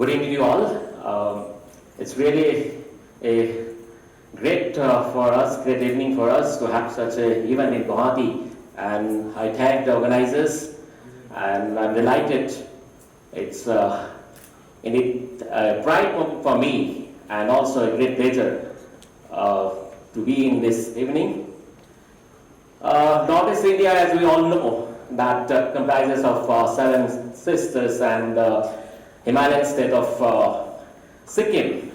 Good evening to you all. It's really a great evening for us to have such an event in Guwahati, and I thank the organizers, and I'm delighted. It's indeed a pride for me, and also a great pleasure to be in this evening. Northeast India, as we all know, that comprises of 7 sisters, and Himalayan state of Sikkim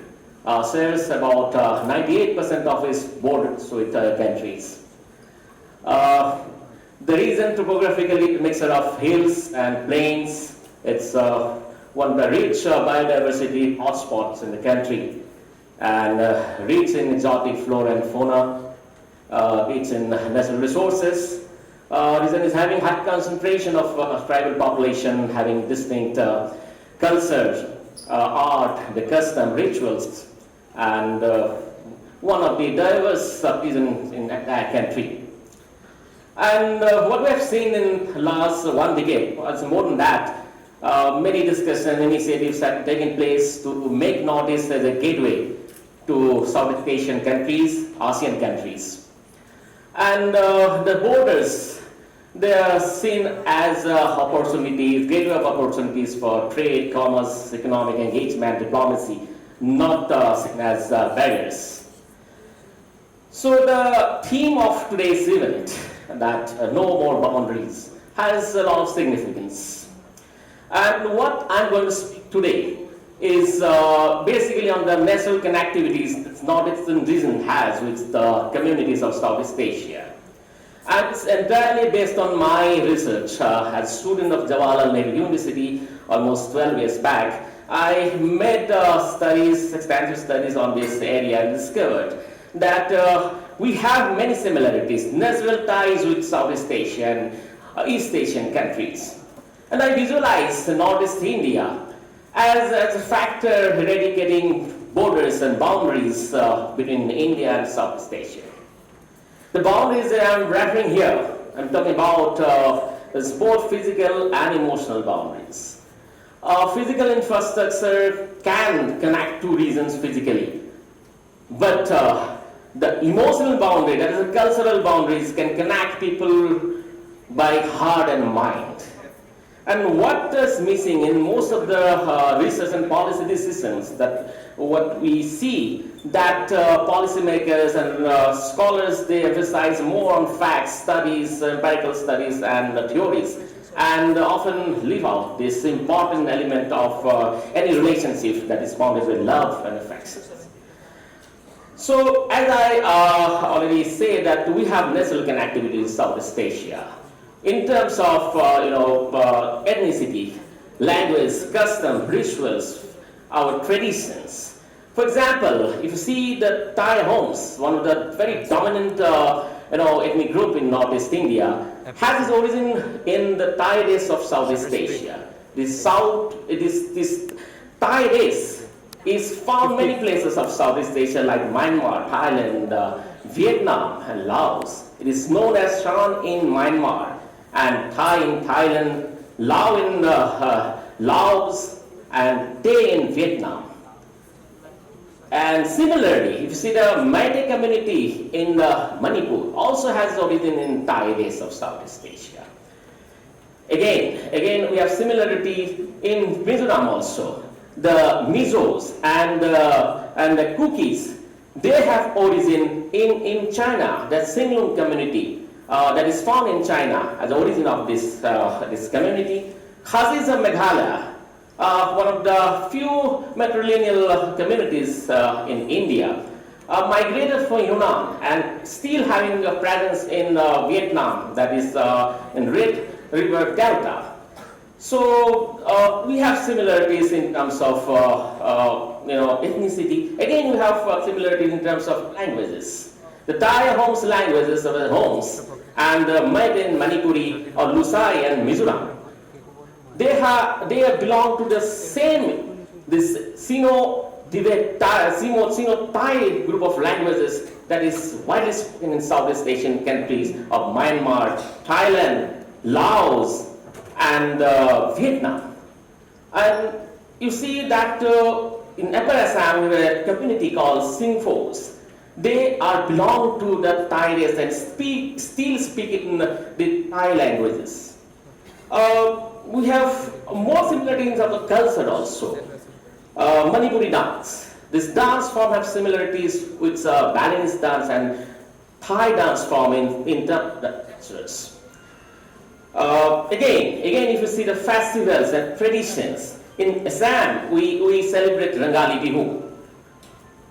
shares about 98% of its borders with countries. The region topographically a mixture of hills and plains. It's one of the rich biodiversity hotspots in the country, and rich in exotic flora and fauna, rich in natural resources. Region is having high concentration of tribal population, having distinct culture, art, the custom, rituals, and one of the diverse regions in that country. And what we have seen in last 1 decade, was more than that, many discussion initiatives have taken place to make Northeast as a gateway to Southeast Asian countries, ASEAN countries. And the borders, they are seen as opportunities, gateway of opportunities for trade, commerce, economic engagement, diplomacy, not seen as barriers. So the theme of today's event, that no more boundaries, has a lot of significance. And what I'm going to speak today is basically on the natural connectivities that Northeastern region has with the communities of Southeast Asia. And it's entirely based on my research. As a student of Jawaharlal Nehru University almost 12 years back, I made extensive studies on this area, and discovered that we have many similarities, natural ties with Southeast Asian, East Asian countries. And I visualize Northeast India as a factor eradicating borders and boundaries between India and Southeast Asia. The boundaries that I'm referring here, I'm talking about both physical and emotional boundaries. Physical infrastructure can connect two regions physically, but the emotional boundary, that is the cultural boundaries, can connect people by heart and mind. And what is missing in most of the research and policy decisions, that what we see that policymakers and scholars, they emphasize more on facts, studies, empirical studies, and theories, and often leave out this important element of any relationship that is bounded with love and affection. So, as I already said, that we have natural connectivity in Southeast Asia in terms of ethnicity, language, custom, rituals, our traditions. For example, if you see the Thai homes, one of the very dominant ethnic group in Northeast India, has its origin in the Thai race of Southeast Asia. This Thai race is found many places of Southeast Asia like Myanmar, Thailand, Vietnam, and Laos. It is known as Shan in Myanmar, and Thai in Thailand, Lao in Laos, and Tay in Vietnam. And similarly, if you see the Meitei community in Manipur, also has origin in Thai race of Southeast Asia. Again, we have similarity in Mizoram also. The Mizos and the Kukis, they have origin in China, the Singlung community that is found in China as the origin of this community. Khazis of Meghalaya, one of the few matrilineal communities in India, migrated from Yunnan and still having a presence in Vietnam, that is in Red River Delta. So we have similarities in terms of ethnicity. Again, we have similarities in terms of languages. The Thai homes languages are the homes, and the Meitei and Manipuri or Lusai and Mizoram, they belong to the same, this Sino-Thai group of languages that is widely spoken in Southeast Asian countries of Myanmar, Thailand, Laos, and Vietnam. And you see that in Upper Assam, we have a community called Singphos. They are belong to the Thai race and still speak in the Thai languages. We have more similarities of the culture also. Manipuri dance. This dance form has similarities with Balinese dance and Thai dance form in terms of the textures. Again, if you see the festivals and traditions, in Assam, we celebrate Rangali Bihu.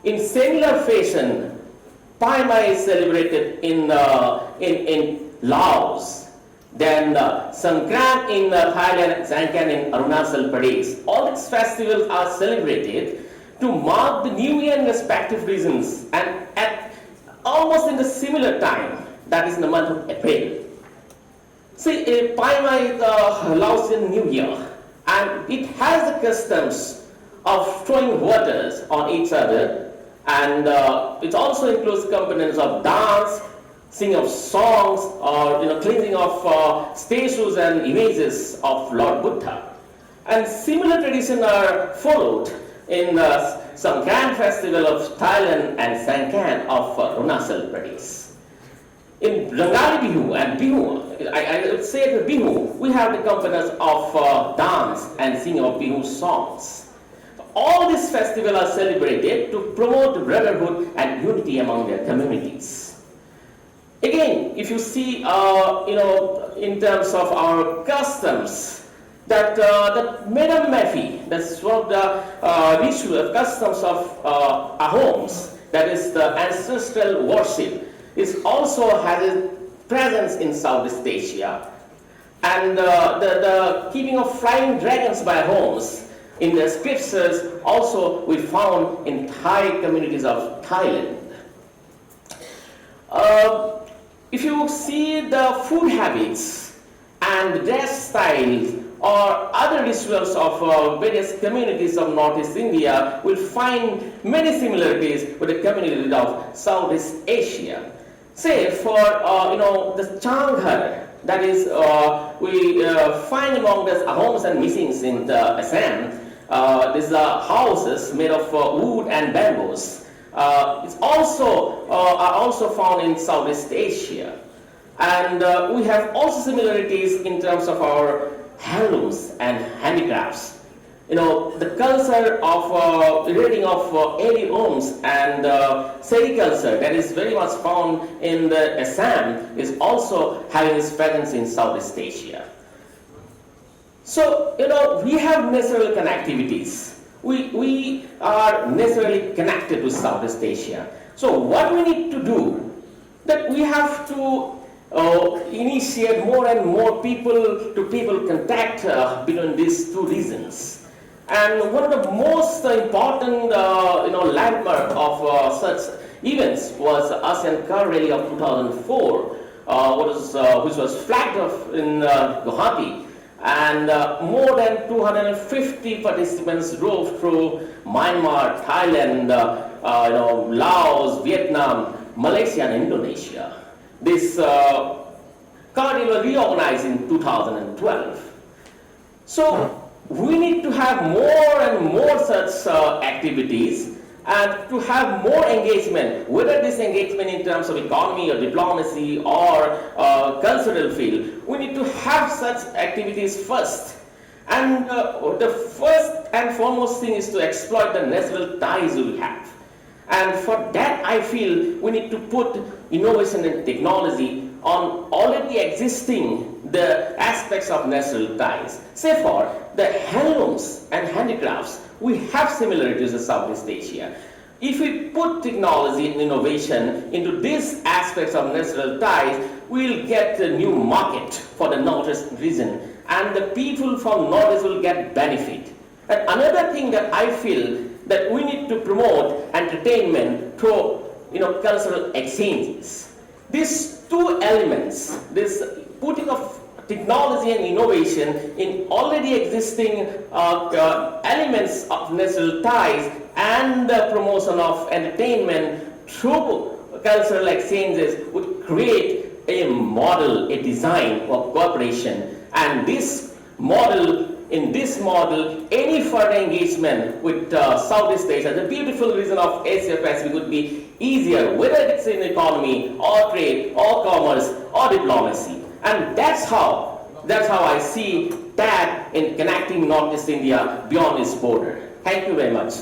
In similar fashion, Pai Mai is celebrated in Laos, then Sangkran in Thailand, Sangkran in Arunachal Pradesh. All these festivals are celebrated to mark the New Year in respective regions and at almost in the similar time, that is in the month of April. See, Pai Mai is the Laotian New Year, and it has the customs of throwing waters on each other, and it also includes components of dance, singing of songs, or cleansing of statues and images of Lord Buddha. And similar traditions are followed in Sangkran festival of Thailand and Sangkran of Arunachal Pradesh. In Rangali Bihu and Bihu, I would say the Bihu, we have the components of dance and singing of Bihu songs. All these festivals are celebrated to promote brotherhood and unity among their communities. Again, if you see, in terms of our customs, that the Medam Mefi, that's one of the ritual customs of our homes, that is the ancestral worship, is also has a presence in Southeast Asia. And the keeping of flying dragons by homes in the scriptures also we found in Thai communities of Thailand. If you see the food habits and dress styles or other rituals of various communities of Northeast India, will find many similarities with the communities of Southeast Asia. Say for the Changhar, that is we find among the homes and missings in the Assam. These are houses made of wood and bamboos. It's also are also found in Southeast Asia, and we have also similarities in terms of our handlooms and handicrafts. The culture of reading of airy homes and sericulture that is very much found in the Assam is also having its presence in Southeast Asia. So, we have natural connectivities. We are naturally connected with Southeast Asia. So what we need to do, that we have to initiate more and more people-to-people contact between these two regions. And one of the most important landmark of such events was the ASEAN Car Rally of 2004, which was flagged off in Guwahati, and more than 250 participants drove through Myanmar, Thailand, Laos, Vietnam, Malaysia, and Indonesia. This car rally was reorganized in 2012. So we need to have more and more such activities and to have more engagement, whether this engagement in terms of economy or diplomacy or cultural field. We need to have such activities first. And the first and foremost thing is to exploit the natural ties we have. And for that, I feel we need to put innovation and technology on already existing the aspects of natural ties. Say for the handlooms and handicrafts, we have similarities in Southeast Asia. If we put technology and innovation into these aspects of natural ties, we'll get a new market for the Northeast region, and the people from Northeast will get benefit. And another thing that I feel that we need to promote entertainment through cultural exchanges. These two elements, this putting of technology and innovation in already existing elements of natural ties and the promotion of entertainment through cultural exchanges would create a model, a design of cooperation, and this model in this model, any further engagement with Southeast Asia, the beautiful region of Asia Pacific would be easier, whether it's in economy or trade or commerce or diplomacy. And that's how I see that in connecting Northeast India beyond its border. Thank you very much.